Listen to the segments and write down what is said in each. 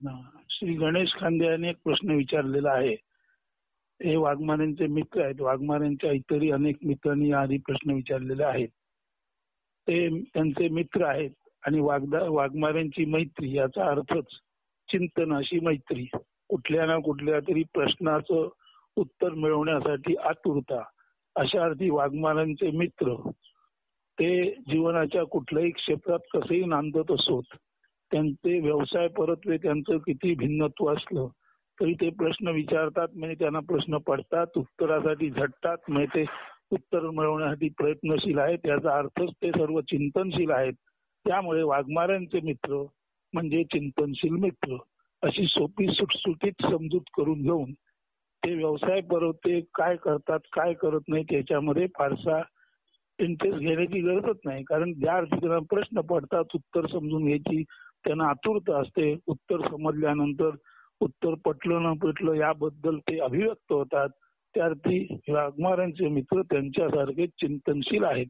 श्री गणेश खांदे यांनी एक प्रश्न विचारलेला आहे. हे वाघमारेंचे मित्र आहेत. वाघमारेंच्या इतरही अनेक मित्रांनी आधी प्रश्न विचारलेले आहेत. ते त्यांचे मित्र आहेत आणि वाघमारेंची मैत्री याचा अर्थच चिंतन अशी मैत्री. कुठल्या ना कुठल्या तरी प्रश्नाचं उत्तर मिळवण्यासाठी आतुरता अशा अर्थी वाघमारांचे मित्र ते जीवनाच्या कुठल्याही क्षेत्रात कसेही नांदत असोत, त्यांचे व्यवसाय परत्वे त्यांचं किती भिन्नत्व असलं तरी ते प्रश्न विचारतात, म्हणजे त्यांना प्रश्न पडतात, उत्तरासाठी झटतात, म्हणजे ते उत्तर मिळवण्यासाठी प्रयत्नशील आहेत. याचा अर्थच ते सर्व चिंतनशील आहेत. त्यामुळे वाघमारांचे मित्र म्हणजे चिंतनशील मित्र अशी सोपी सुटसुटीत समजूत करून घेऊन ते व्यवसाय परत्वे काय करतात काय करत नाही त्याच्यामध्ये फारसा इंटरेस्ट घेण्याची गरजच नाही. कारण ज्या अर्थी त्यांना प्रश्न पडतात उत्तर समजून घ्यायची त्यांना आतुरता असते. उत्तर समजल्यानंतर उत्तर पटलं न पटलं याबद्दल ते अभिव्यक्त होतात. त्या अर्थी वाघमारांचे मित्र त्यांच्यासारखे चिंतनशील आहेत.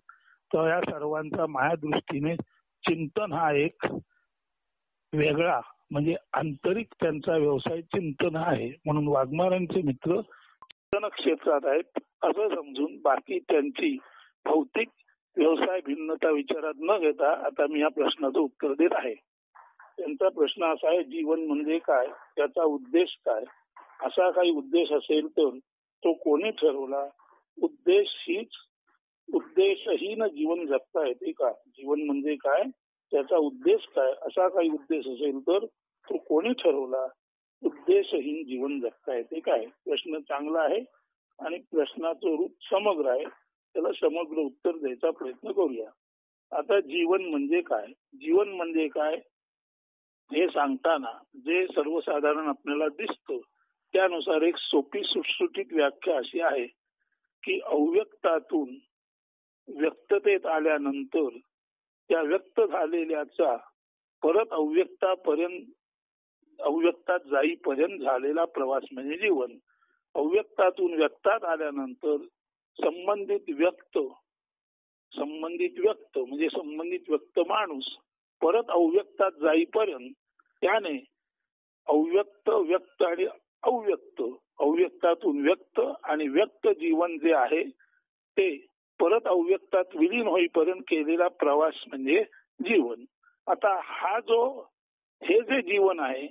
तर या सर्वांचा माझ्या दृष्टीने चिंतन हा एक वेगळा म्हणजे आंतरिक त्यांचा व्यवसाय चिंतन आहे. म्हणून वाघमारांचे मित्र चिंतन क्षेत्रात आहेत असं समजून बाकी त्यांची भौतिक व्यवसाय भिन्नता विचारात न घेता आता मी या प्रश्नाचं उत्तर देत आहे. त्यांचा प्रश्न असा आहे, जीवन म्हणजे काय, त्याचा उद्देश काय, असा काही उद्देश असेल तर तो कोणी ठरवला, उद्देशहीन जीवन जगता येते का, जीवन म्हणजे काय त्याचा उद्देश काय असा काही उद्देश असेल तर तो कोणी ठरवला, उद्देशहीन जीवन जगता येते काय. प्रश्न चांगला आहे आणि प्रश्नाचं रूप समग्र आहे. त्याला समग्र उत्तर द्यायचा प्रयत्न करूया. आता जीवन म्हणजे काय, जीवन म्हणजे काय हे सांगताना जे सर्वसाधारण आपल्याला दिसतं त्यानुसार एक सोपी सुटसुटीत व्याख्या अशी आहे की अव्यक्तातून व्यक्ततेत आल्यानंतर त्या व्यक्त झालेल्याचा परत अव्यक्तात जाईपर्यंत झालेला प्रवास म्हणजे जीवन. अव्यक्तातून व्यक्तात आल्यानंतर संबंधित व्यक्त म्हणजे संबंधित व्यक्त माणूस परत अव्यक्तात जाईपर्यंत त्याने अव्यक्त व्यक्त आणि अव्यक्तातून व्यक्त आणि व्यक्त जीवन जे आहे ते परत अव्यक्तात विलीन होईपर्यंत केलेला प्रवास म्हणजे जीवन. आता हे जे जीवन आहे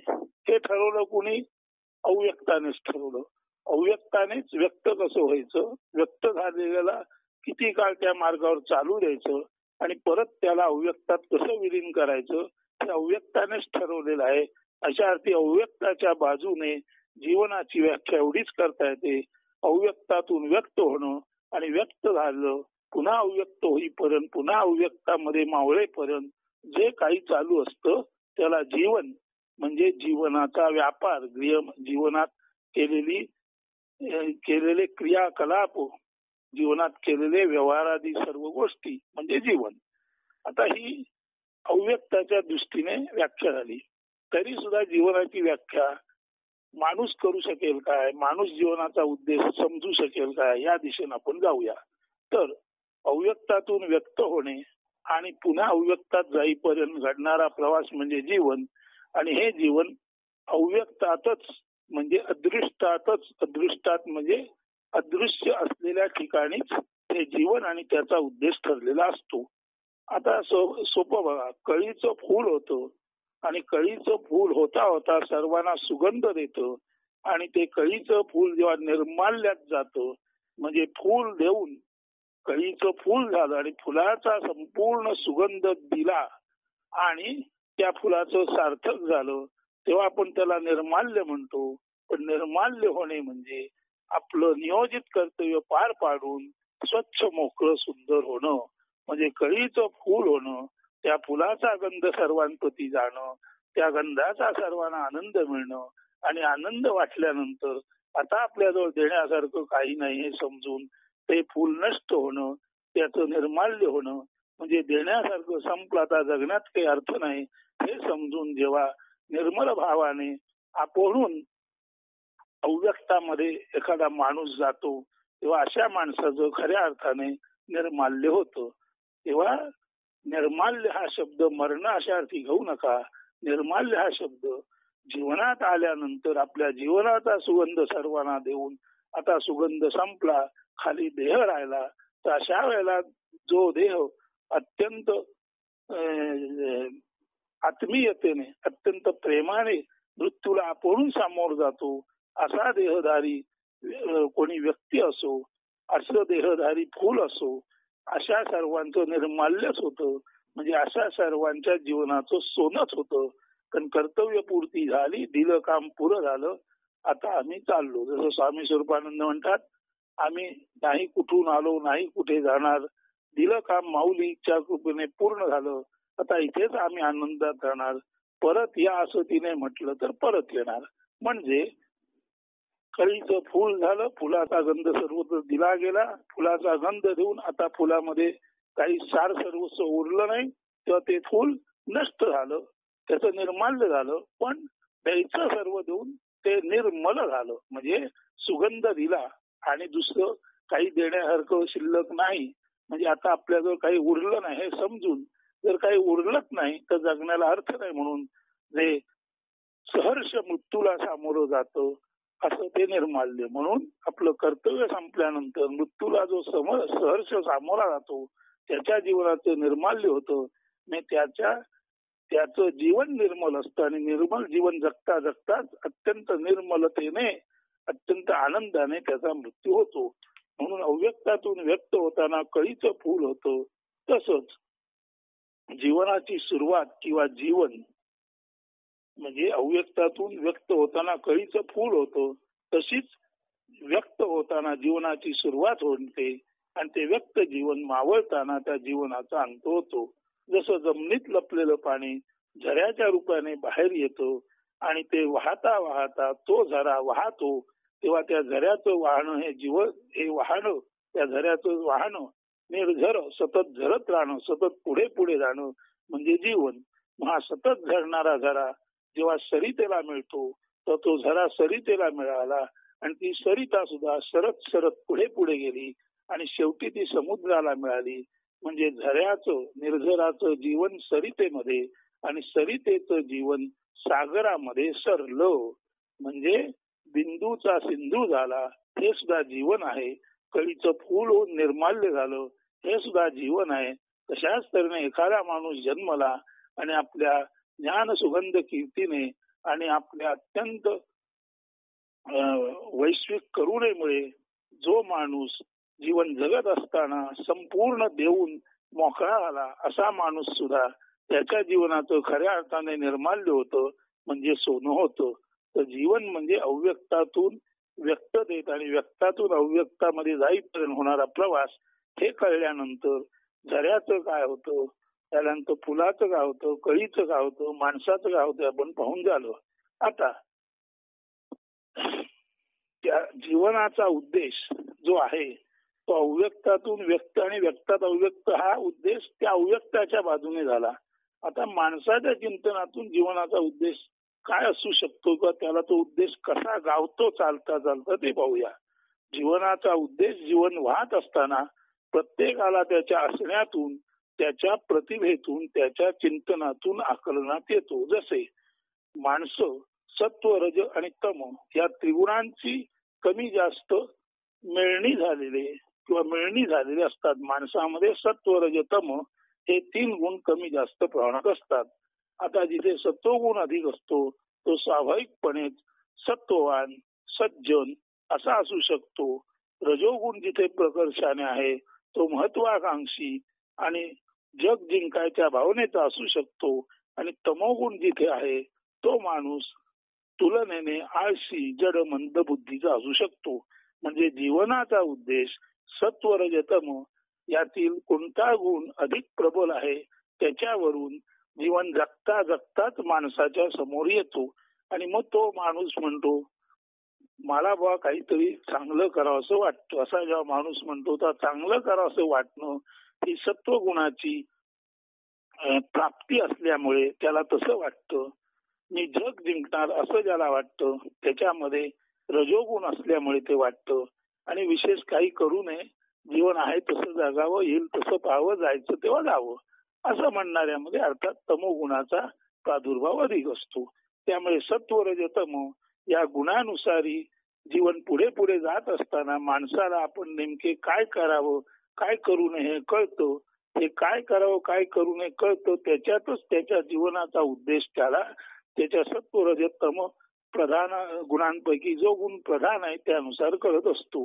हे ठरवलं कोणी, अव्यक्तानेच ठरवलं. अव्यक्तानेच व्यक्त कसं व्हायचं, व्यक्त झालेल्याला किती काळ त्या मार्गावर चालू द्यायचं आणि परत त्याला अव्यक्तात कसं विलीन करायचं हे अव्यक्तानेच ठरवलेलं आहे. अशा अर्थी अव्यक्ताच्या बाजूने जीवनाची व्याख्या एवढीच करता येते, अव्यक्तातून व्यक्त होणं आणि व्यक्त झालं पुन्हा अव्यक्त होईपर्यंत पुन्हा अव्यक्तामध्ये मावळेपर्यंत जे काही चालू असतं त्याला जीवन म्हणजे जीवनाचा व्यापार, जीवनात केलेले क्रियाकलाप, जीवनात केलेले व्यवहारादी सर्व गोष्टी म्हणजे जीवन. आता ही अव्यक्ताच्या दृष्टीने व्याख्या झाली. तरी सुद्धा जीवनाची व्याख्या माणूस करू शकेल काय, माणूस जीवनाचा उद्देश समजू शकेल काय या दिशेने आपण जाऊया. तर अव्यक्तातून व्यक्त होणे आणि पुन्हा अव्यक्तात जाईपर्यंत घडणारा प्रवास म्हणजे जीवन. आणि हे जीवन अव्यक्तातच म्हणजे अदृष्टात म्हणजे अदृश्य असलेल्या ठिकाणीच हे जीवन आणि त्याचा उद्देश ठरलेला असतो. आता सोपं बघा, कळीचं फूल होतं आणि कळीचं फूल होता होता सर्वांना सुगंध देतं आणि ते कळीचं फूल जेव्हा निर्माल्यात जातं म्हणजे फूल देऊन कळीचं फूल झालं आणि फुलाचा संपूर्ण सुगंध दिला आणि त्या फुलाचं सार्थक झालं तेव्हा आपण त्याला निर्माल्य म्हणतो. पण निर्माल्य होणे म्हणजे आपलं नियोजित कर्तव्य पार पाडून स्वच्छ मोकळं सुंदर होणं म्हणजे कळीचं फूल होणं, त्या फुलाचा गंध सर्वांप्रती जाणं, त्या गंधाचा सर्वांना आनंद मिळणं आणि आनंद वाटल्यानंतर आता आपल्याजवळ देण्यासारखं काही नाही हे समजून ते फूल नष्ट होणं, त्याचं निर्माल्य होणं म्हणजे देण्यासारखं संपलं, आता जगण्यात काही अर्थ नाही हे समजून जेव्हा निर्मल भावाने आपणून अव्यक्तामध्ये एखादा माणूस जातो तेव्हा अशा माणसाचं खऱ्या अर्थाने निर्माल्य होतं. तेव्हा निर्माल्य हा शब्द मरण अशा अर्थी घेऊ नका. निर्माल्य हा शब्द जीवना जीवनात आल्यानंतर आपल्या जीवनाचा सुगंध सर्वांना देऊन आता सुगंध संपला, खाली देह राहिला, तर अशा वेळेला जो देह अत्यंत आत्मीयतेने अत्यंत प्रेमाने मृत्यूला आपण सामोर जातो, असा देहधारी कोणी व्यक्ती असो, असं देहधारी फूल असो, अशा सर्वांचं निर्माल्यच होतं. म्हणजे अशा सर्वांच्या जीवनाचं सोनच होतं. कारण कर्तव्यपूर्ती झाली, दिलं काम पुरं झालं, आता आम्ही चाललो. जसं स्वामी स्वरूपानंद म्हणतात, आम्ही नाही कुठून आलो, नाही कुठे जाणार, दिलं काम माऊलीच्या कृपेने पूर्ण झालं, आता इथेच आम्ही आनंदात राहणार, परत या असं तिने म्हटलं तर परत येणार. म्हणजे कळीचं फुल झालं, फुलाचा गंध सर्वत्र दिला गेला, फुलाचा गंध देऊन आता फुलामध्ये काही सार सर्वस्व उरलं नाही, तेव्हा ते फुल नष्ट झालं, त्याचं निर्माल्य झालं. पण द्यायचं सर्व देऊन ते निर्मल झालं. म्हणजे सुगंध दिला आणि दुसरं काही देण्यासारखं शिल्लक नाही. म्हणजे आता आपल्याजवळ काही उरलं नाही हे समजून, जर काही उरलंच नाही तर जगण्याला अर्थ नाही. म्हणून जे सहर्ष मृत्यूला सामोरं जातं असं ते निर्माल्य. म्हणून आपलं कर्तव्य संपल्यानंतर मृत्यूला जो सहर्ष सामोरा जातो त्याच्या जीवनाचं निर्माल्य होतं. त्याचं जीवन निर्मल असतं आणि निर्मल जीवन जगता जगताच अत्यंत निर्मलतेने अत्यंत आनंदाने त्याचा मृत्यू होतो. म्हणून अव्यक्तातून व्यक्त होताना कळीचं फूल होतं. तसंच जीवनाची सुरुवात किंवा जीवन म्हणजे अव्यक्तातून व्यक्त होताना कळीचं फूल होतं, तशीच व्यक्त होताना जीवनाची सुरुवात होते आणि ते व्यक्त जीवन मावळताना त्या जीवनाचा अंत होतो. जसं जमिनीत लपलेलं पाणी झऱ्याच्या रूपाने बाहेर येतो आणि ते वाहता वाहता तो झरा वाहतो, तेव्हा त्या झऱ्याचं वाहनं हे वाहनं, त्या झऱ्याचं वाहनं निर्झर सतत झरत राहणं, सतत पुढे पुढे जाणं म्हणजे जीवन. हा सतत झरणारा झरा जेव्हा सरितेला मिळतो तर तो झरा सरितेला मिळाला आणि ती सरिता सुद्धा सरत सरत पुढे पुढे गेली आणि शेवटी ती समुद्राला मिळाली. म्हणजे झऱ्याचं निर्झराचं जीवन सरितेमध्ये आणि सरितेचं जीवन सागरामध्ये सरलं. म्हणजे बिंदूचा सिंधू झाला, हे सुद्धा जीवन आहे. कळीचं फूल होऊन निर्माल्य झालं, हे सुद्धा जीवन आहे. तशाच तऱ्हेने एखादा माणूस जन्मला आणि आपल्या ज्ञान सुगंध कीर्तीने आणि आपल्या अत्यंत वैश्विक करुणेमुळे जो माणूस जीवन जगत असताना संपूर्ण देऊन मोकळा झाला, असा माणूस सुद्धा त्याच्या जीवनाचं खऱ्या अर्थाने निर्माल्य होतं, म्हणजे सोनं होतं. तर जीवन म्हणजे अव्यक्तातून व्यक्ततेत आणि व्यक्तातून अव्यक्तामध्ये जाईपर्यंत होणारा प्रवास. हे कळल्यानंतर झऱ्याचं काय होतं, त्यानंतर फुलाचं काय होतं, कळीचं काय होतं, माणसाचं काय होतं आपण पाहून झालो. आता त्या जीवनाचा उद्देश जो आहे तो अव्यक्तातून व्यक्त आणि व्यक्तात अव्यक्त हा उद्देश त्या अव्यक्ताच्या बाजूने झाला. आता माणसाच्या चिंतनातून जीवनाचा उद्देश काय असू शकतो किंवा त्याला तो उद्देश कसा गावतो चालता चालता ते पाहूया. जीवनाचा उद्देश जीवन वाहत असताना प्रत्येकाला त्याच्या असण्यातून, त्याच्या प्रतिभेतून, त्याच्या चिंतनातून आकलनात येतो. जसे माणसं सत्व रज आणि तम या त्रिगुणांची कमी जास्त मिळणी झालेले असतात. माणसामध्ये सत्व रज तम हे 3 गुण कमी जास्त प्रमाणात असतात. आता जिथे सत्वगुण अधिक असतो तो स्वाभाविकपणेच सत्ववान सज्जन असा असू शकतो. रजोगुण जिथे प्रकर्षाने आहे तो महत्वाकांक्षी आणि जग जिंकायच्या भावनेचा असू शकतो. आणि तमोगुण जिथे आहे तो माणूस तुलनेने आळशी जड मंद बुद्धीचा असू शकतो. म्हणजे जीवनाचा उद्देश सत्व रजतम यातील कोणता गुण अधिक प्रबल आहे त्याच्यावरून जीवन जगता जगताच माणसाच्या समोर येतो. आणि मग तो माणूस म्हणतो मला बा काहीतरी चांगलं करावं असं वाटतं. असा जेव्हा माणूस म्हणतो तर चांगलं करावं असं वाटणं ही सत्वगुणाची प्राप्ती असल्यामुळे त्याला तसं वाटतं. मी जग जिंकणार असं ज्याला वाटतं त्याच्यामध्ये रजोगुण असल्यामुळे ते वाटतं. आणि विशेष काही करू नये, जीवन आहे तसं जगावं, येईल तसं पाहावं, जायचं तेव्हा जावं असं म्हणणाऱ्यामध्ये अर्थात तमोगुणाचा प्रादुर्भाव अधिक असतो. त्यामुळे सत्व रज तम या गुणानुसारी जीवन पुढे पुढे जात असताना माणसाला आपण नेमके काय करावं काय करू नये हे कळतं. हे काय करावं काय करू नये कळतं. त्याच्यातच त्याच्या जीवनाचा उद्देश त्याला त्याच्या सत्व रज तम प्रधान गुणांपैकी जो गुण प्रधान आहे त्यानुसार कळत असतो.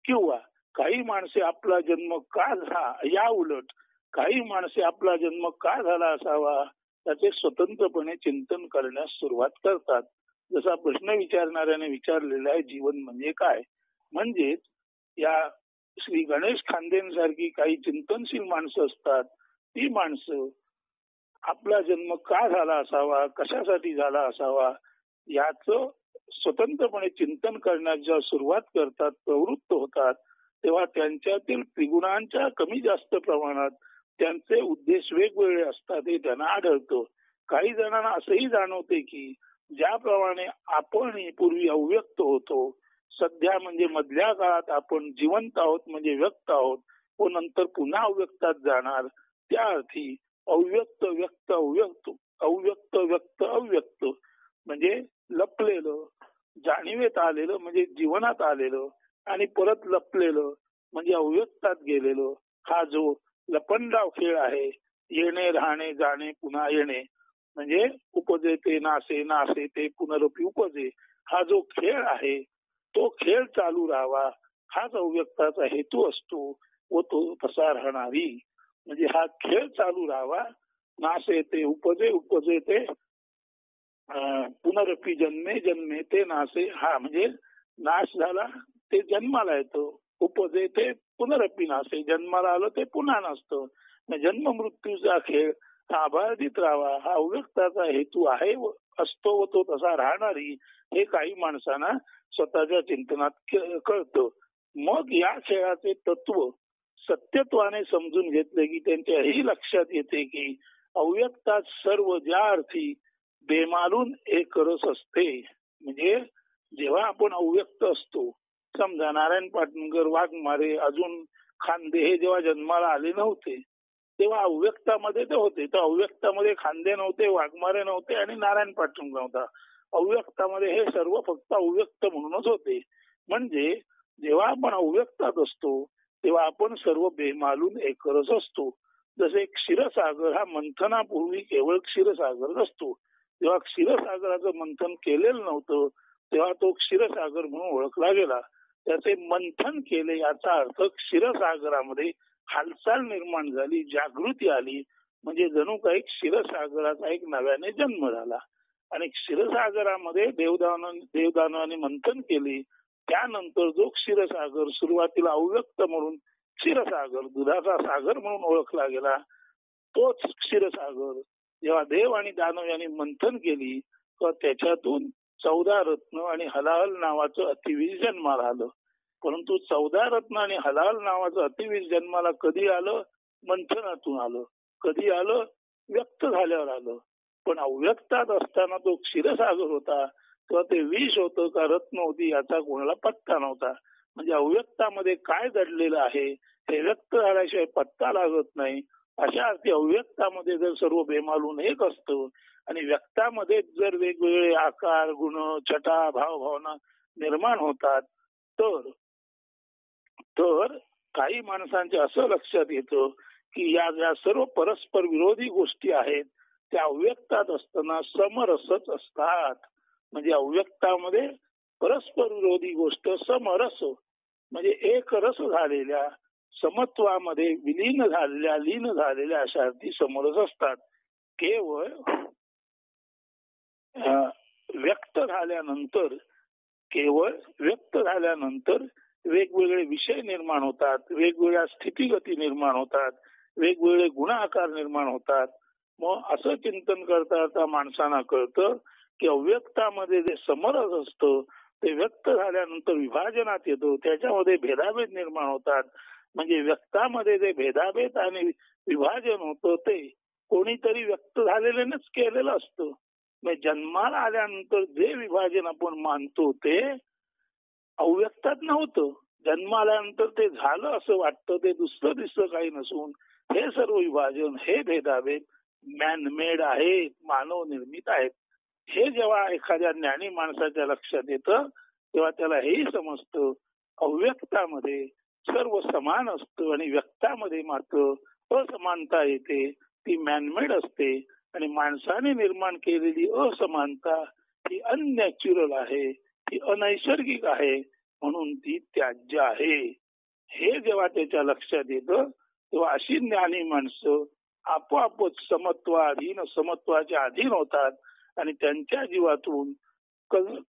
किंवा काही माणसे आपला जन्म का झाला या उलट काही माणसे आपला जन्म का झाला असावा त्याचे स्वतंत्रपणे चिंतन करण्यास सुरुवात करतात. जसा प्रश्न विचारणाऱ्याने विचारलेला आहे जीवन म्हणजे काय. म्हणजेच या श्री गणेश खांदेंसारखी काही चिंतनशील माणसं असतात. ती माणसं आपला जन्म का झाला असावा कशासाठी झाला असावा याचं स्वतंत्रपणे चिंतन करण्यास जेव्हा सुरुवात करतात प्रवृत्त होतात तेव्हा त्यांच्यातील त्रिगुणांच्या कमी जास्त प्रमाणात त्यांचे उद्देश वेगवेगळे असतात हे त्यांना आढळतं. काही जणांना असंही जाणवते की ज्याप्रमाणे आपण पूर्वी अव्यक्त होतो सध्या म्हणजे मधल्या काळात आपण जिवंत आहोत म्हणजे व्यक्त आहोत व नंतर पुन्हा अव्यक्तात जाणार त्या अर्थी अव्यक्त व्यक्त अव्यक्त अव्यक्त व्यक्त अव्यक्त म्हणजे लपलेलं जाणीवेत आलेलं म्हणजे जीवनात आलेलं आणि परत लपलेलं म्हणजे अव्यक्तात गेलेलं हा जो लपंडाव खेळ आहे येणे राहणे जाणे पुन्हा येणे म्हणजे उपजे ते नासे नासे ते पुनरपी उपजे हा जो खेळ आहे तो खेळ चालू राहावा हाच अव्यक्ताचा हेतू असतो व तो तसा राहणारी म्हणजे हा खेळ चालू राहावा. नासे ते उपजे उपजे ते पुनरपी जन्मे जन्मे ते नासे हा म्हणजे नाश झाला ते जन्माला येतो उपजे ते पुनरपी नासे जन्माला आलं ते पुन्हा नसतं. जन्म मृत्यूचा खेळ हा अबाधित राहावा हा अव्यक्ताचा हेतू आहे असतो व तो तसा राहणारी हे काही माणसांना स्वतःच्या चिंतनात कळतं. मग या खेळाचे तत्व सत्यत्वाने समजून घेतले की त्यांच्या ही लक्षात येते की अव्यक्तात सर्व ज्या अर्थी बेमालून एक रस असते. म्हणजे जेव्हा आपण अव्यक्त असतो समजा नारायण पाटणकर वाघमारे अजून खांदे हे जेव्हा जन्माला आले नव्हते तेव्हा अव्यक्तामध्ये ते होते. तर अव्यक्तामध्ये खांदे नव्हते वाघमारे नव्हते आणि नारायण पाटणकर नव्हता. अव्यक्तामध्ये हे सर्व फक्त अव्यक्त म्हणूनच होते. म्हणजे जेव्हा आपण अव्यक्तात असतो तेव्हा आपण सर्व बेमालून एकरस असतो. जसे क्षीरसागर हा मंथनापूर्वी केवळ क्षीरसागरच असतो. जेव्हा क्षीरसागराचं मंथन केलेलं नव्हतं तेव्हा तो क्षीरसागर म्हणून ओळखला गेला. त्याचे मंथन केले याचा अर्थ क्षीरसागरामध्ये हालचाल निर्माण झाली जागृती आली म्हणजे जणू काही क्षीरसागराचा एक नव्याने जन्म झाला. आणि क्षीरसागरामध्ये देवदानवाने मंथन केले त्यानंतर जो क्षीरसागर सुरुवातीला अव्यक्त म्हणून क्षीरसागर दुधाचा सागर म्हणून ओळखला गेला तोच क्षीरसागर जेव्हा देव आणि दानव यांनी मंथन केली तर त्याच्यातून 14 रत्न आणि हलाहल नावाचं अतिवीज जन्माला आलं. परंतु 14 रत्न आणि हलाहल नावाचं अतिवीज जन्माला कधी आलं मंथनातून आलं. कधी आलं व्यक्त झाल्यावर आलं. पण अव्यक्तात असताना तो क्षीरसागर होता तेव्हा ते विष होतं का रत्न होती याचा कोणाला पत्ता नव्हता. म्हणजे अव्यक्तामध्ये काय दडलेलं आहे हे व्यक्त झाल्याशिवाय पत्ता लागत नाही. अशा अर्थी अव्यक्तामध्ये जर सर्व बेमालून एक असतं आणि व्यक्तामध्ये जर वेगवेगळे आकार गुण छटा भावभावना निर्माण होतात तर काही माणसांचे असं लक्षात येतं की या सर्व परस्पर विरोधी गोष्टी आहेत त्या अव्यक्तात असताना समरसच असतात. म्हणजे अव्यक्तामध्ये परस्पर विरोधी गोष्ट समरस म्हणजे एक रस झालेल्या समत्वामध्ये विलीन झालेल्या लीन झालेल्या अशा अर्थी समरस असतात. केवळ व्यक्त झाल्यानंतर वेगवेगळे विषय निर्माण होतात वेगवेगळ्या स्थितीगती निर्माण होतात वेगवेगळे गुणाकार निर्माण होतात. मग असं चिंतन करता माणसांना कळतं की अव्यक्तामध्ये जे समरस असतं ते व्यक्त झाल्यानंतर विभाजनात येतो त्याच्यामध्ये भेदाभेद निर्माण होतात. म्हणजे व्यक्तामध्ये जे भेदाभेद आणि विभाजन होतं ते कोणीतरी व्यक्त झालेल्यानेच केलेलं असतं. म्हणजे जन्माला आल्यानंतर जे विभाजन आपण मानतो ते अव्यक्तात नव्हतं. जन्माला आल्यानंतर ते झालं असं वाटतं ते दुसरं दिसतं काही नसून हे सर्व विभाजन हे भेदाभेद मॅनमेड आहेत मानव निर्मित आहेत. हे जेव्हा एखाद्या ज्ञानी माणसाच्या लक्षात येतं तेव्हा त्याला हेही समजतं अव्यक्तामध्ये सर्व समान असतं आणि व्यक्तामध्ये मात्र असमानता येते, ती मॅनमेड असते आणि माणसाने निर्माण केलेली असमानता ही अननॅचरल आहे, ती अनैसर्गिक आहे, म्हणून ती त्याज्य आहे. हे जेव्हा त्याच्या लक्षात येतं तेव्हा अशी ज्ञानी माणसं आपोआपच समत्वाधीन समत्वाच्या अधीन होतात आणि त्यांच्या जीवातून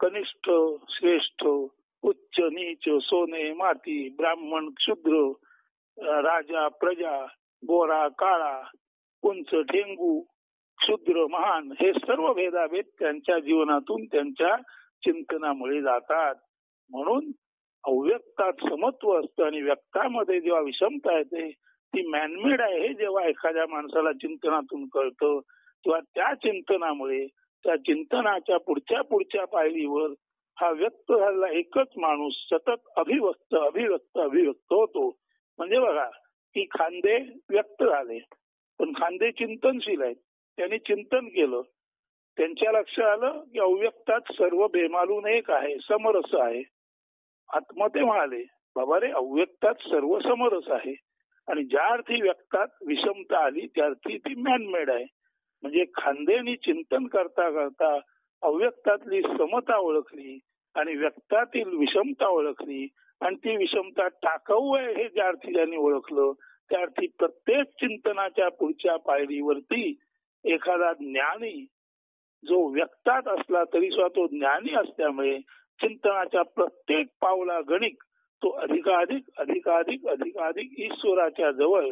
कनिष्ठ श्रेष्ठ उच्च नीच सोने माती ब्राह्मण क्षुद्र राजा प्रजा गोरा काळा उंच ढेंगू क्षुद्र महान हे सर्व भेदाभेद त्यांच्या जीवनातून त्यांच्या चिंतनामुळे जातात. म्हणून अव्यक्तात समत्व असतं आणि व्यक्तामध्ये जेव्हा विषमता येते ती मॅनमेड आहे हे जेव्हा एखाद्या माणसाला चिंतनातून कळतं तेव्हा त्या चिंतनामुळे त्या चिंतनाच्या पुढच्या पायरीवर हा व्यक्त झालेला एकच माणूस सतत अभिव्यक्त अभिव्यक्त अभिव्यक्त होतो. म्हणजे बघा की खांदे व्यक्त झाले पण खांदे चिंतनशील आहेत, त्यांनी चिंतन केलं, त्यांच्या लक्षात आलं की अव्यक्तात सर्व बेमालून एक आहे, समरस आहे. आत्मते म्हणाले बाबा रे अव्यक्तात सर्व समरस आहे आणि ज्या अर्थी व्यक्तात विषमता आली त्या अर्थी ती मॅनमेड आहे. म्हणजे खांदेनी चिंतन करता करता अव्यक्तातली समता ओळखली आणि व्यक्तातील विषमता ओळखली आणि ती विषमता टाकाऊ आहे हे ज्या अर्थी त्यांनी ओळखलं त्या अर्थी प्रत्येक चिंतनाच्या पुढच्या पायरीवरती एखादा ज्ञानी जो व्यक्तात असला तरी सुद्धा तो ज्ञानी असल्यामुळे चिंतनाच्या प्रत्येक पावला गणिक तो अधिकाधिक अधिकाधिक अधिकाधिक ईश्वराच्या जवळ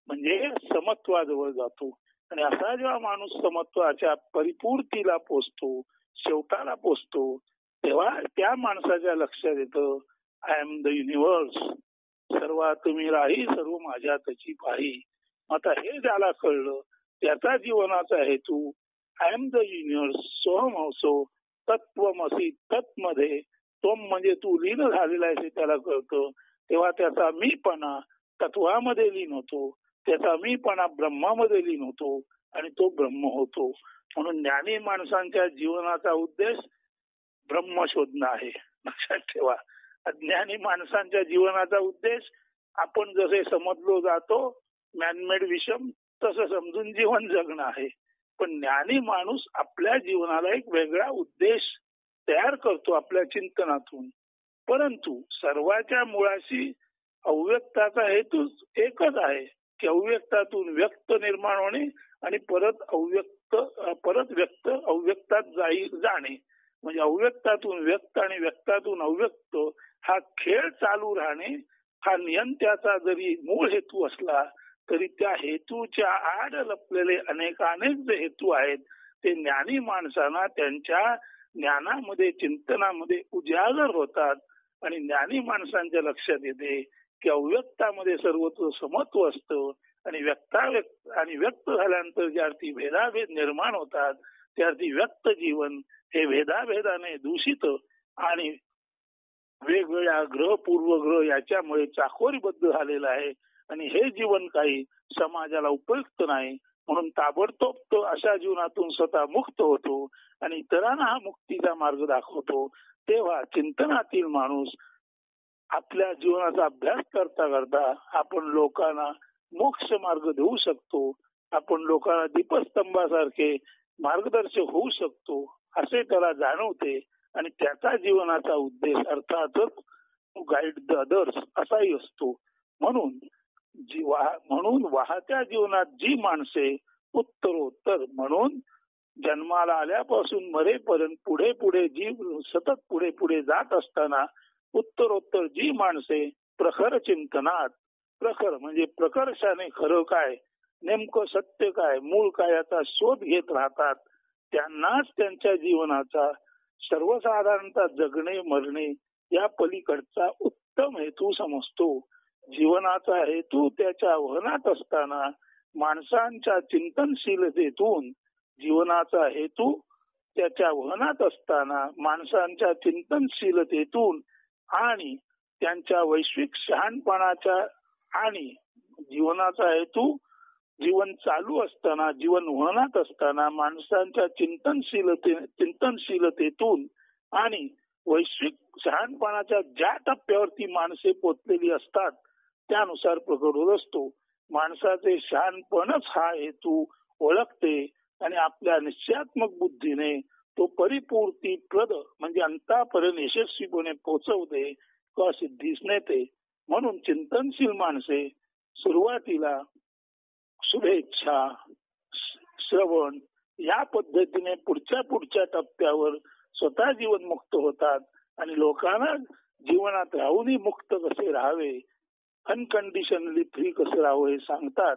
म्हणजे समत्वाजवळ जातो. आणि असा जेव्हा माणूस समत्वाच्या परिपूर्तीला पोचतो शेवटाला पोचतो तेव्हा त्या माणसाच्या लक्षात येतं आय एम द युनिव्हर्स, सर्वात मी राही सर्व माझ्यातची पाही. आता हे ज्याला कळलं त्याचा जीवनाचा हेतू आय एम द युनिव्हर्स सोहम हवसो तत्वमसी तत्मध्ये तो म्हणजे तू लीन झालेला आहे त्याला कळतं. तेव्हा त्याचा मीपणा तत्वामध्ये लीन होतो, त्याचा मीपणा ब्रह्मामध्ये लीन होतो आणि तो ब्रह्म होतो. म्हणून ज्ञानी माणसांच्या जीवनाचा उद्देश ब्रह्म शोधणं आहे, लक्षात ठेवा. अज्ञानी माणसांच्या जीवनाचा उद्देश आपण जसे समजलो जातो मॅनमेड विषम तसं समजून जीवन जगणं आहे. पण ज्ञानी माणूस आपल्या जीवनाला एक वेगळा उद्देश तयार करतो आपल्या चिंतनातून. परंतु सर्वाच्या मुळाशी अव्यक्ताचा हेतू एकच आहे की अव्यक्तातून व्यक्त निर्माण होणे आणि परत व्यक्त अव्यक्तात जाणे. म्हणजे अव्यक्तातून व्यक्त आणि व्यक्तातून अव्यक्त हा खेळ चालू राहणे हा नियंत्याचा जरी मूळ हेतू असला तरी त्या हेतूच्या आड लपलेले अनेक जे हेतू आहेत ते ज्ञानी माणसांना त्यांच्या ज्ञानामध्ये चिंतनामध्ये उजागर होतात आणि ज्ञानी माणसांच्या लक्षात येते की अव्यक्तामध्ये सर्वत्र समत्व असतं आणि व्यक्त झाल्यानंतर ज्या अर्थी भेदाभेद निर्माण होतात त्या अर्थी व्यक्त जीवन हे भेदाभेदाने दूषित आणि वेगवेगळ्या ग्रह पूर्वग्रह याच्यामुळे चाकोरीबद्ध झालेलं आहे आणि हे जीवन काही समाजाला उपयुक्त नाही. म्हणून ताबडतोब तो अशा जीवनातून स्वतः मुक्त होतो आणि इतरांना हा मुक्तीचा मार्ग दाखवतो. तेव्हा चिंतनातील माणूस आपल्या जीवनाचा अभ्यास करता करता आपण लोकांना मोक्ष मार्ग देऊ शकतो, आपण लोकांना दीपस्तंभासारखे मार्गदर्शक होऊ शकतो असे त्याला जाणवते आणि त्याचा जीवनाचा उद्देश अर्थातच टू गाईड द अदर्स असाही असतो. म्हणून वाहत्या जीवनात जी माणसे उत्तरोत्तर म्हणून जन्माला आल्यापासून मरेपर्यंत पुढे पुढे जीव सतत पुढे पुढे जात असताना उत्तरोत्तर जी माणसे प्रखर चिंतनात प्रखर म्हणजे प्रकर्षाने खरं काय नेमकं सत्य काय मूळ काय याचा शोध घेत राहतात त्यांनाच त्यांच्या जीवनाचा सर्वसाधारणतः जगणे मरणे या पलीकडचा उत्तम हेतू समजतो. जीवनाचा हेतू त्याच्या वहनात असताना माणसांच्या चिंतनशीलतेतून जीवनाचा हेतू त्याच्या वहनात असताना माणसांच्या चिंतनशीलतेतून आणि त्यांच्या वैश्विक शहाणपणाच्या आणि जीवनाचा हेतू जीवन चालू असताना, जीवन वहनात असताना माणसांच्या चिंतनशीलतेतून आणि वैश्विक शहाणपणाच्या ज्या टप्प्यावरती माणसे पोचलेली असतात त्यानुसार प्रकट होत असतो. माणसाचे शहाणपणच हा हेतू ओळखते आणि आपल्या निश्चयात्मक बुद्धीने तो परिपूर्तीप्रद म्हणजे अंतापर्यंत यशस्वीपणे पोहोचवते किंवा सिद्धीस नेते. म्हणून चिंतनशील माणसे सुरुवातीला शुभेच्छा, श्रवण या पद्धतीने पुढच्या टप्प्यावर स्वतः जीवन मुक्त होतात आणि लोकांना जीवनात राहूनही मुक्त कसे राहावे, अनकंडिशनली फ्री कसं राहावं हे सांगतात.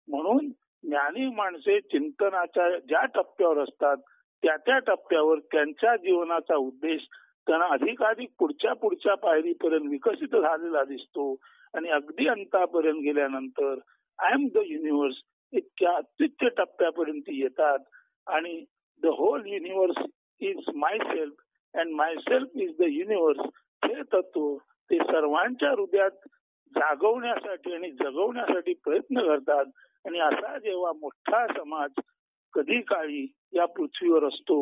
म्हणून ज्ञानी माणसे चिंतनाच्या ज्या टप्प्यावर असतात त्या टप्प्यावर त्यांच्या जीवनाचा उद्देश त्यांना अधिकाधिक पुढच्या पायरीपर्यंत विकसित झालेला दिसतो आणि अगदी अंतापर्यंत गेल्यानंतर आय एम द युनिव्हर्स इतक्या अत्युच्च टप्प्यापर्यंत येतात आणि the whole universe is my self and my self is the universe हे तत्व ते सर्वांच्या हृदयात जागवण्यासाठी आणि जगवण्यासाठी प्रयत्न करतात. आणि असा जेव्हा मोठा समाज कधी काळी या पृथ्वीवर असतो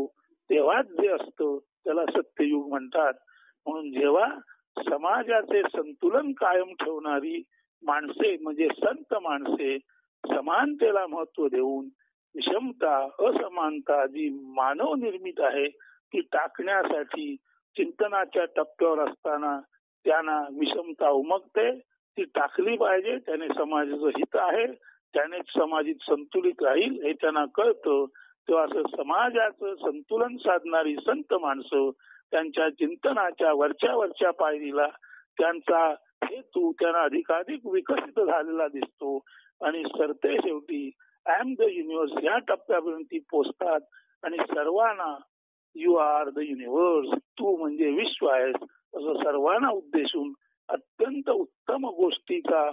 तेव्हाच जे असतं त्याला सत्ययुग म्हणतात. म्हणून जेव्हा समाजाचे संतुलन कायम ठेवणारी माणसे म्हणजे संत माणसे समानतेला महत्व देऊन विषमता, असमानता जी मानव निर्मित आहे ती टाकण्यासाठी चिंतनाच्या टप्प्यावर असताना त्यांना विषमता उमगते, ती टाकली पाहिजे. त्याने समाजाचं हित आहे, त्याने समाजिक संतुलित राहील हे त्यांना कळतं. तेव्हा असं समाजाचं संतुलन साधणारी संत माणसं त्यांच्या चिंतनाच्या वरच्या पायरीला त्यांचा हेतू त्यांना अधिकाधिक विकसित झालेला दिसतो आणि सरते शेवटी आय एम द युनिव्हर्स या टप्प्यापर्यंत पोचतात आणि सर्वांना यू आर द युनिव्हर्स, तू म्हणजे विश्व आहेस असं सर्वांना उद्देशून अत्यंत उत्तम गोष्टीचा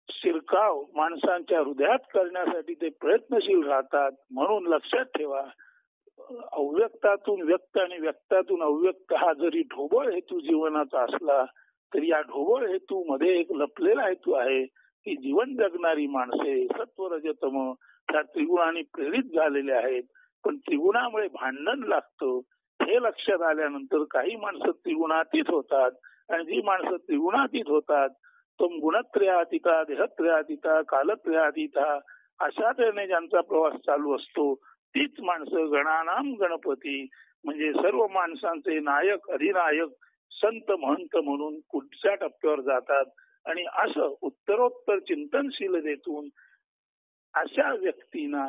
शिरकाव माणसांच्या हृदयात करण्यासाठी ते प्रयत्नशील राहतात. म्हणून लक्षात ठेवा, अव्यक्तातून व्यक्त आणि व्यक्तातून अव्यक्त हा जरी ढोबळ हेतू जीवनाचा असला तरी या ढोबळ हेतू मध्ये एक लपलेला हेतू आहे की जीवन जगणारी माणसे सत्व रजतम ह्या त्रिगुणांनी प्रेरित झालेले आहेत. पण त्रिगुणामुळे भांडण लागतं हे लक्षात आल्यानंतर काही माणसं त्रिगुणातीत होतात आणि जी माणसं त्रिगुणातीत होतात तो गुणत्रयातीता, देहत्रयातीता, कालत्रयातीता अशा तऱ्हेने ज्यांचा प्रवास चालू असतो तीच माणसं गणानाम गणपती म्हणजे सर्व माणसांचे नायक अधिनायक संत महंत म्हणून पुढच्या टप्प्यावर जातात. आणि असं उत्तरोत्तर चिंतनशीलतेतून अशा व्यक्तींना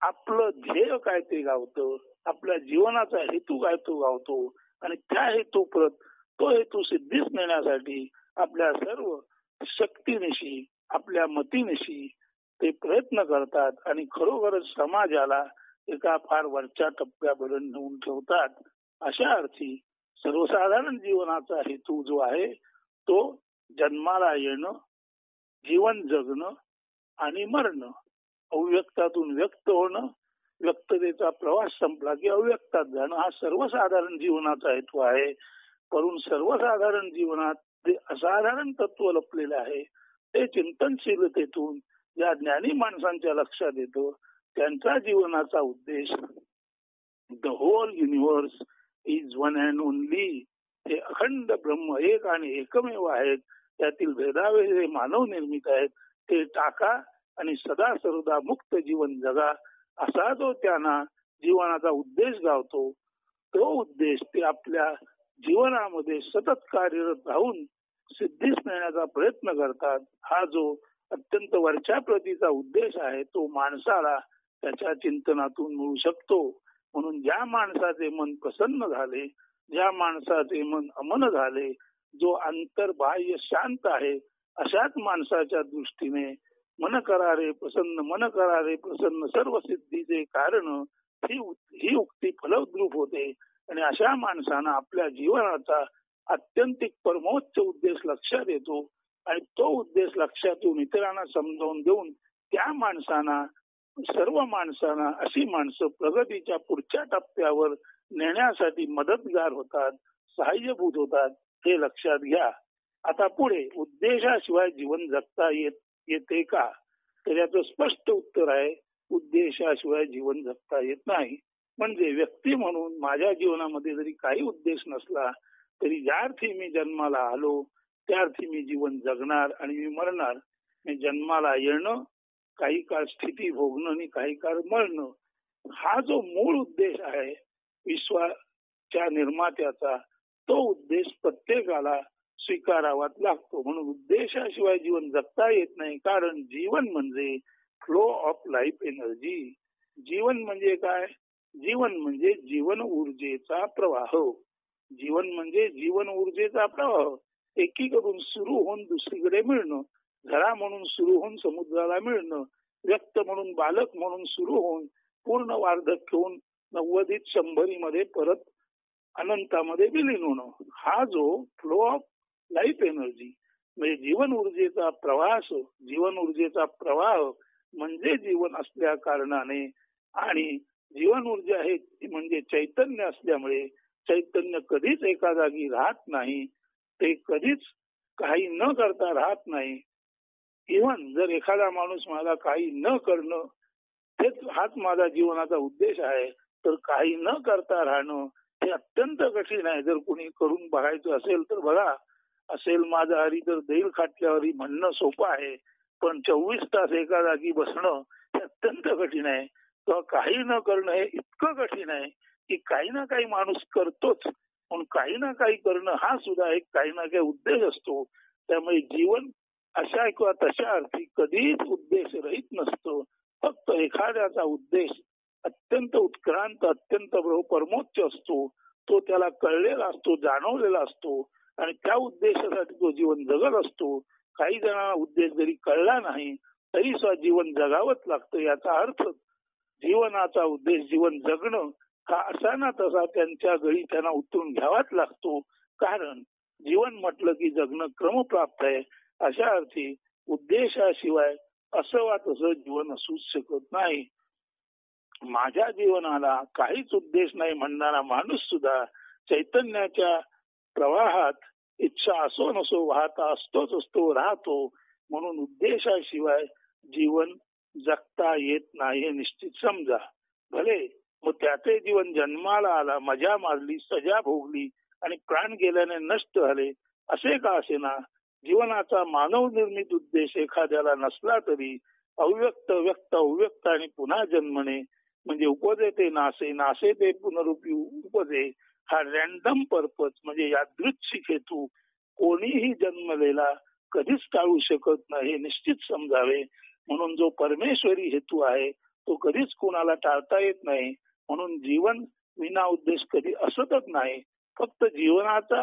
आपलं ध्येय काय ते गावतं, आपल्या जीवनाचा हेतू काय तो गावतो आणि त्या हेतूप्रत तो हेतू सिद्धीस नेण्यासाठी आपल्या सर्व शक्तीनिशी आपल्या मतीनिशी ते प्रयत्न करतात आणि खरोखरच समाजाला एका फार वरच्या टप्प्यापर्यंत नेऊन ठेवतात. अशा अर्थी सर्वसाधारण जीवनाचा हेतू जो आहे तो जन्माला येणं, जीवन जगणं आणि मरणं, अव्यक्तातून व्यक्त होणं, व्यक्ततेचा प्रवास संपला की अव्यक्तात जाणं हा सर्वसाधारण जीवनाचा हेतू आहे. परंतु सर्वसाधारण जीवनात जे असाधारण तत्व लपलेलं आहे ते चिंतनशीलतेतून ज्या ज्ञानी माणसांच्या लक्षात येतो त्यांचा जीवनाचा उद्देश the whole universe is one and only, हे अखंड ब्रह्म एक आणि एकमेव आहेत, त्यातील भेदाभेद मानव निर्मित आहेत ते टाका आणि सदा सर्वदा मुक्त जीवन जगा असा जो त्यांना जीवनाचा उद्देश गावतो तो उद्देश ते आपल्या जीवनामध्ये सतत कार्यरत राहून सिद्धीस नेण्याचा प्रयत्न करतात. हा जो अत्यंत वरच्या प्रतीचा उद्देश आहे तो माणसाला त्याच्या चिंतनातून मिळू शकतो. म्हणून ज्या माणसाचे मन प्रसन्न झाले, ज्या माणसाचे मन अमन झाले, जो अंतर्बाह्य शांत आहे अशाच माणसाच्या दृष्टीने मन करारे प्रसन्न सर्व सिद्धीचे कारण ही उक्ती फलद्रूप होते. आणि अशा माणसांना आपल्या जीवनाचा अत्यंतिक परमोच्च उद्देश लक्षात येतो आणि तो उद्देश लक्षात येऊन इतरांना समजावून देऊन त्या माणसांना सर्व माणसांना अशी माणसं प्रगतीच्या पुढच्या टप्प्यावर नेण्यासाठी मदतगार होतात, सहाय्यभूत होतात हे लक्षात घ्या. आता पुढे उद्देशाशिवाय जीवन जगता येते का, तर याचं स्पष्ट उत्तर आहे, उद्देशाशिवाय जीवन जगता येत नाही. म्हणजे व्यक्ती म्हणून माझ्या जीवनामध्ये जरी काही उद्देश नसला तरी ज्या अर्थी मी जन्माला आलो त्या अर्थी मी जीवन जगणार आणि मी मरणार. मी जन्माला येणं, काही काळ स्थिती भोगणं आणि काही काळ मरणं, हा जो मूळ उद्देश आहे विश्वाच्या निर्मात्याचा, तो उद्देश प्रत्येकाला स्वीकारावाच लागतो. म्हणून उद्देशाशिवाय जीवन जगता येत नाही. कारण जीवन म्हणजे फ्लो ऑफ लाईफ एनर्जी. जीवन म्हणजे काय? जीवन म्हणजे जीवन ऊर्जेचा प्रवाह. जीवन म्हणजे जीवन ऊर्जेचा प्रवाह. एकीकडून सुरू होऊन दुसरीकडे मिळणं, झरा म्हणून सुरू होऊन समुद्राला मिळणं, व्यक्त म्हणून बालक म्हणून सुरू होऊन पूर्ण वार्धक्य होऊन 90 100 परत अनंतामध्ये विलीन होणं, हा जो फ्लो ऑफ लाईफ एनर्जी म्हणजे जीवन ऊर्जेचा प्रवास, जीवन ऊर्जेचा प्रवाह म्हणजे जीवन असल्या कारणाने, आणि जीवन ऊर्जा हे म्हणजे चैतन्य असल्यामुळे चैतन्य कधीच एका जागी राहत नाही, ते कधीच काही न करता राहत नाही. इव्हन जर एखादा माणूस मला काही न करणं हाच माझा जीवनाचा उद्देश आहे, तर काही न करता राहणं हे अत्यंत कठीण आहे. जर कोणी करून बघायचं असेल तर बघा, असेल माझा हरी तर देईल खाटल्यावरी म्हणणं सोपं आहे, पण 24 तास एका जागी बसणं हे अत्यंत कठीण आहे. किंवा काही न करणं हे इतकं कठीण आहे की काही ना काही माणूस करतोच, पण काही ना काही करणं हा सुद्धा एक काही ना काही उद्देश असतो. त्यामुळे जीवन अशा किंवा तशा अर्थी कधीच उद्देश रहित नसतो. फक्त एखाद्याचा उद्देश अत्यंत उत्क्रांत, अत्यंत परमोच्च असतो, तो त्याला कळलेला असतो, जाणवलेला असतो, आणि त्या उद्देशासाठी तो जीवन जगत असतो. काही जणांना उद्देश जरी कळला नाही तरी सुद्धा जीवन जगावंच लागतं. याचा अर्थ जीवनाचा उद्देश जीवन जगणं हा असा ना तसा त्यांच्या गळी त्यांना उतरून घ्यावाच लागतो. कारण जीवन म्हटलं की जगणं क्रमप्राप्त आहे. अशा अर्थी उद्देशाशिवाय असं वा तसं जीवन असूच शकत नाही. माझ्या जीवनाला काहीच उद्देश नाही म्हणणारा माणूस सुद्धा चैतन्याच्या प्रवाहात इच्छा असो नसो वाहता असतोच असतो, राहतो. म्हणून उद्देशाशिवाय जीवन जगता येत नाही हे निश्चित समजा. भले मग त्याचे जीवन जन्माला आला, मजा मारली, सजा भोगली आणि प्राण गेल्याने नष्ट झाले, असे का असेना, जीवनाचा मानव निर्मित उद्देश एखाद्याला नसला तरी अव्यक्त, व्यक्त, अव्यक्त आणि पुन्हा जन्मणे म्हणजे उपजे ते नासे, नासे ते पुनरुपी उपजे, हा रॅन्डम पर्पज म्हणजे यादृच्छिक हेतू कोणीही जन्मलेला कधीच टाळू शकत नाही हे निश्चित समजावे. म्हणून जो परमेश्वरी हेतू आहे तो कधीच कोणाला टाळता येत नाही. म्हणून जीवन विना उद्देश कधी असतच नाही. फक्त जीवनाचा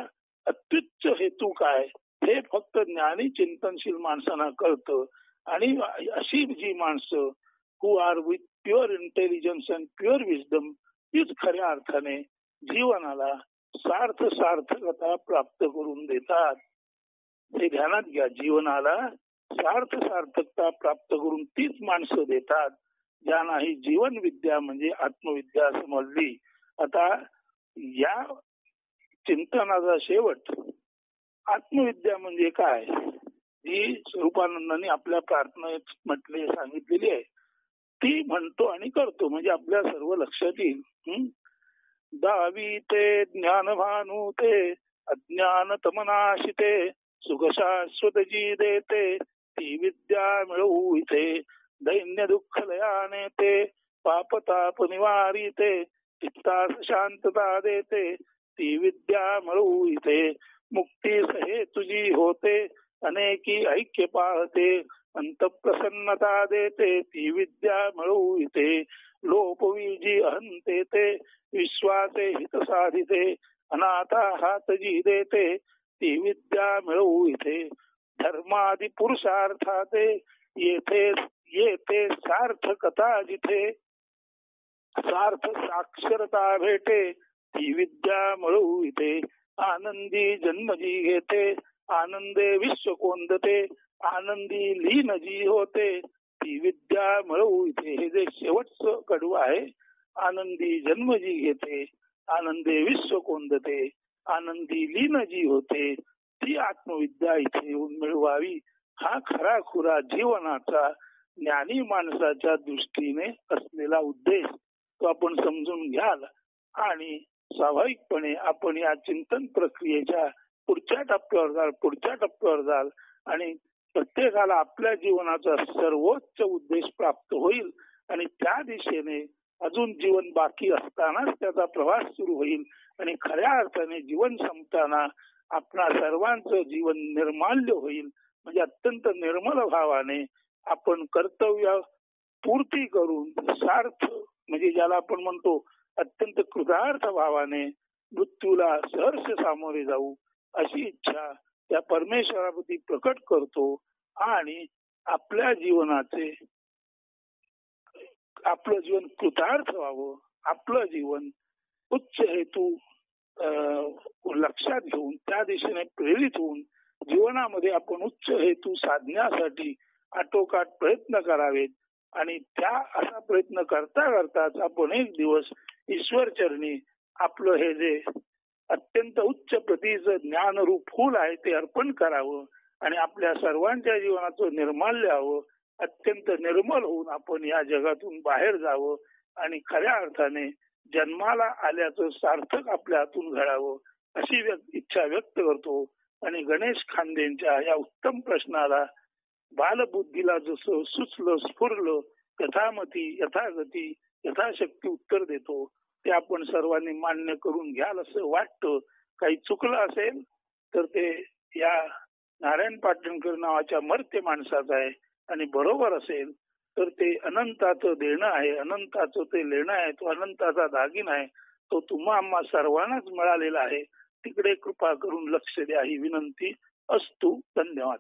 अत्युच्च हेतू काय हे फक्त ज्ञानी चिंतनशील माणसांना कळतं. आणि अशी जी माणसं who are with pure intelligence and pure wisdom तीच खऱ्या अर्थाने जीवनाला सार्थकता प्राप्त करून देतात. हे ध्यानात घ्या. जीवनाला सार्थकता प्राप्त करून तीच माणसं देतात ज्यांना ही जीवन विद्या म्हणजे आत्मविद्या समजली. आता या चिंतनाचा शेवट आत्मविद्या म्हणजे काय, जी स्वरूपानंदांनी आपल्या प्रार्थनेत सांगितलेली आहे ती म्हणतो आणि करतो म्हणजे आपल्या सर्व लक्षात येईल. दावी ते ज्ञानभानु ते अज्ञान तमनाशिते, सुख शाश्वत जी देते ती विद्या मिळवू इथे, दैन्य दुःख लयाने ते पापताप निवारिते, चित्तास शांतता देते ती विद्या मिळवू इथे, मुक्ती सहे तुझी होते अनेकी ऐक्य पाहते, अंत प्रसन्नता देते ती विद्या मिळवू इथे, लोपवी जी अहंते ते विश्वासे हित साधिते, अनाथा हात जी देते ती विद्या मिळवू इथे, धर्मादि पुरुषार्थाते येथे सार्थकता जिथे, सार्थ साक्षरता भेटे ती विद्या मिळवू इथे, आनंदी जन्म जी घेते आनंदे विश्व कोंदते, आनंदी लीन जी होते ती विद्या मिळवू इथे. हे जे शेवटचं कडू आहे, आनंदी जन्म जी घेते आनंदे विश्व कोंदते, आनंदी लीन जी होते ती आत्मविद्या इथे येऊन मिळवावी. हा खरा खुरा जीवनाचा ज्ञानी माणसाच्या दृष्टीने असलेला उद्देश तो आपण समजून घ्याल आणि स्वाभाविकपणे आपण या चिंतन प्रक्रियेच्या पुढच्या टप्प्यावर जाल आणि प्रत्येकाला आपल्या जीवनाचा सर्वोच्च उद्देश प्राप्त होईल आणि त्या दिशेने अजून जीवन बाकी असतानाच त्याचा प्रवास सुरू होईल आणि खऱ्या अर्थाने जीवन संपताना आपणा सर्वांचं जीवन निर्माल्य होईल. म्हणजे अत्यंत निर्मल भावाने आपण कर्तव्य पूर्ती करून सार्थ म्हणजे ज्याला आपण म्हणतो अत्यंत कृतार्थ भावाने मृत्यूला सहर्ष सामोरे जाऊ अशी इच्छा त्या परमेश्वराप्रती प्रकट करतो आणि आपल्या जीवनाचे आपलं जीवन कृतार्थ व्हावं, आपलं जीवन उच्च हेतू लक्षात घेऊन त्या दिशेने प्रेरित होऊन जीवनामध्ये आपण उच्च हेतू साधण्यासाठी आटोकाट प्रयत्न करावेत आणि त्या असा प्रयत्न करता करताच आपण एक दिवस ईश्वर चरणी आपलं हे जे अत्यंत उच्च प्रतीचं ज्ञानरूप फूल आहे ते अर्पण करावं आणि आपल्या सर्वांच्या जीवनाचं निर्माल्य हवं. अत्यंत निर्मल होऊन आपण या जगातून बाहेर जावं आणि खऱ्या अर्थाने जन्माला आल्याचं सार्थक आपल्या हातून घडावं अशी इच्छा व्यक्त करतो. आणि गणेश खांदेंच्या या उत्तम प्रश्नाला बालबुद्धीला जसं सुचलं स्फुरलं यथामती यथागती यथाशक्ती उत्तर देतो ते आपण सर्वांनी मान्य करून घ्याल असं वाटतं. काही चुकलं असेल तर ते या नारायण पाटणकर नावाच्या मर्त्य माणसाचं आहे आणि बरोबर असेल तर ते अनंताचं देणं आहे, अनंताचं ते लेणं आहे, तो अनंताचा दागिना आहे, तो तुम्हा आम्हा सर्वांनाच मिळालेला आहे. तिकडे कृपा करून लक्ष द्या ही विनंती असतो. धन्यवाद.